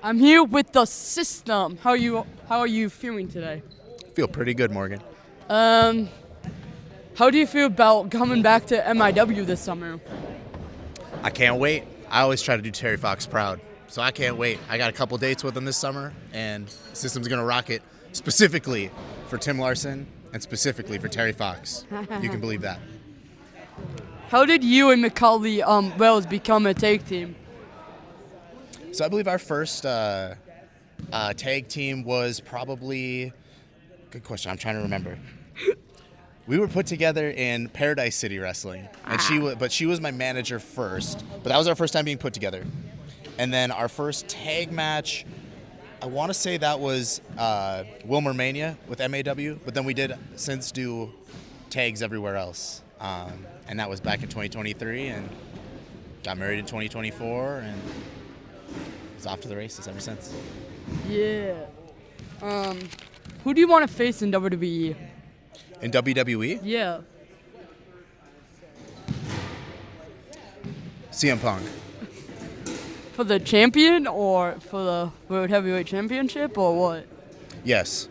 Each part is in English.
I'm here with the system. How are you feeling today? Feel pretty good, Morgan. How do you feel about coming back to MIW this summer? I can't wait. I always try to do Terry Fox proud, so I can't wait. I got a couple dates with him this summer, and the system's going to rock it specifically for Tim Larson and specifically for Terry Fox. You can believe that. How did you and Macaulay Wells become a tag team? So I believe our first tag team was probably, good question, I'm trying to remember. We were put together in Paradise City Wrestling, and she was my manager first. But that was our first time being put together. And then our first tag match, I want to say that was Wilmer Mania with MAW. But then we did since do tags everywhere else, and that was back in 2023, and got married in 2024, and was off to the races ever since. Yeah. Who do you want to face in WWE? In WWE? Yeah. CM Punk. For the champion or for the World Heavyweight Championship or what? Yes.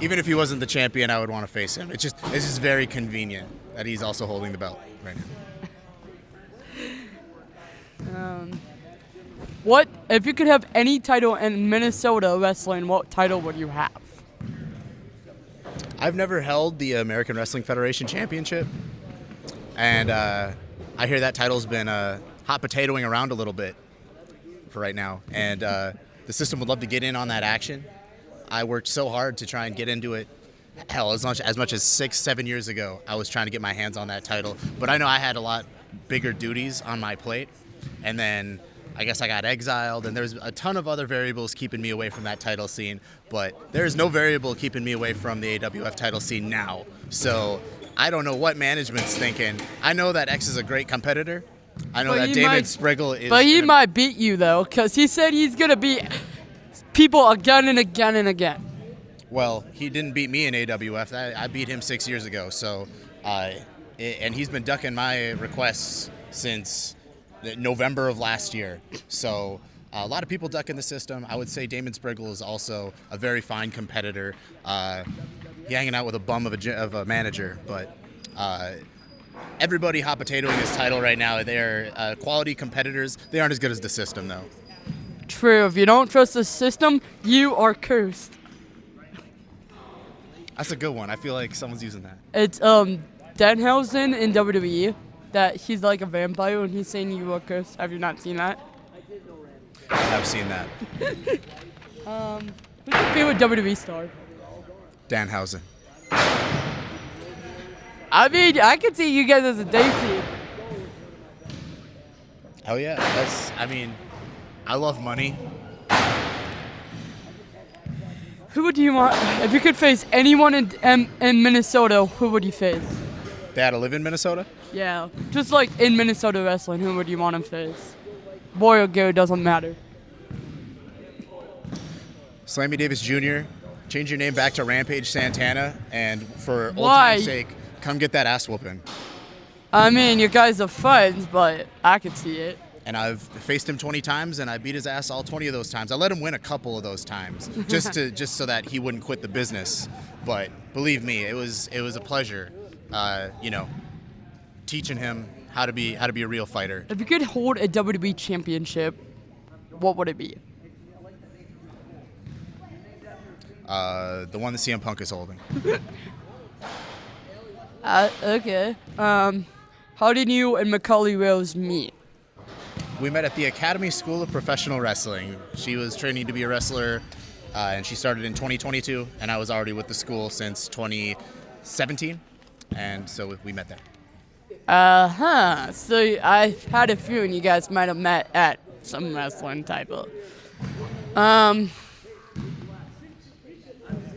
Even if he wasn't the champion, I would want to face him. It's just very convenient that he's also holding the belt right now. What if you could have any title in Minnesota wrestling? What title would you have? I've never held the American Wrestling Federation Championship, and I hear that title's been hot potatoing around a little bit for right now, and the system would love to get in on that action. I worked so hard to try and get into it. Hell, as much as 6-7 years ago, I was trying to get my hands on that title, but I know I had a lot bigger duties on my plate, and then I guess I got exiled, and there's a ton of other variables keeping me away from that title scene, but there's no variable keeping me away from the AWF title scene now. So I don't know what management's thinking. I know that X is a great competitor. I know that David Spriggle is... But he might beat you, though, because he said he's going to beat people again and again and again. Well, he didn't beat me in AWF. I beat him 6 years ago, so... and he's been ducking my requests since... November of last year. So a lot of people duck in the system. I would say Damon Spriggle is also a very fine competitor. He's hanging out with a bum of a manager, but everybody hot potatoing his title right now. They're quality competitors. They aren't as good as the system, though. True. If you don't trust the system, you are cursed. That's a good one. I feel like someone's using that. It's Danhausen in WWE. That he's like a vampire and he's saying you are cursed. Have you not seen that? I have seen that. Who's your favorite WWE star? Danhausen. I mean, I could see you guys as a date team. Oh yeah, I love money. Who would you want? If you could face anyone in Minnesota, who would you face? They had to live in Minnesota? Yeah, just like in Minnesota wrestling, who would you want to face? Boy or girl, doesn't matter. Slammy Davis Jr., change your name back to Rampage Santana, and for old Why? time's sake, come get that ass whooping. I mean, you guys are friends, but I could see it. And I've faced him 20 times, and I beat his ass all 20 of those times. I let him win a couple of those times, just so that he wouldn't quit the business. But believe me, it was a pleasure, teaching him how to be a real fighter. If you could hold a WWE championship, what would it be? The one that CM Punk is holding. Okay. How did you and Macaulay Wells meet? We met at the Academy School of Professional Wrestling. She was training to be a wrestler, and she started in 2022, and I was already with the school since 2017, and so we met there. So I had a feeling you guys might have met at some wrestling type of.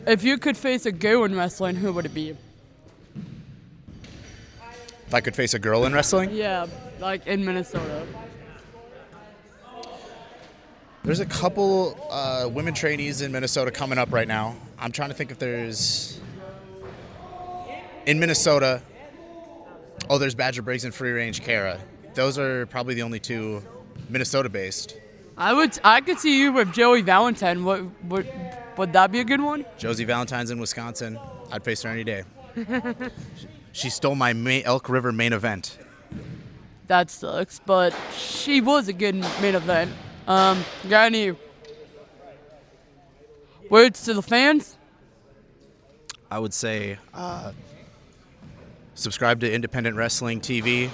If you could face a girl in wrestling, who would it be? If I could face a girl in wrestling? Yeah, like in Minnesota. There's a couple women trainees in Minnesota coming up right now. I'm trying to think if there's... In Minnesota... Oh, there's Badger Briggs and Free Range Kara. Those are probably the only two Minnesota-based. I could see you with Joey Valentine. Would that be a good one? Josie Valentine's in Wisconsin. I'd face her any day. She stole my Elk River main event. That sucks, but she was a good main event. Got any words to the fans? I would say subscribe to Independent Wrestling TV.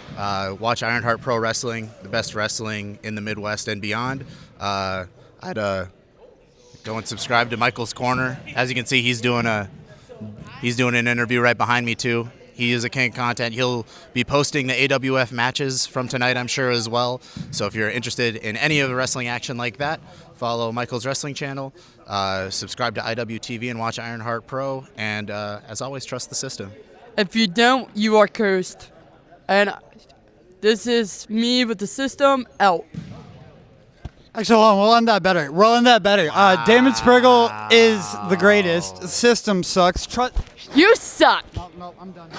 Watch Ironheart Pro Wrestling, the best wrestling in the Midwest and beyond. I'd go and subscribe to Michael's Corner. As you can see, he's doing an interview right behind me too. He is a king of content. He'll be posting the AWF matches from tonight, I'm sure, as well. So if you're interested in any of the wrestling action like that, follow Michael's Wrestling Channel, subscribe to IWTV and watch Ironheart Pro, and as always, trust the system. If you don't, you are cursed. And this is me with the system out. Actually, hold on, we'll end that better. Damon Spriggle is the greatest. The system sucks. You suck. No, I'm done.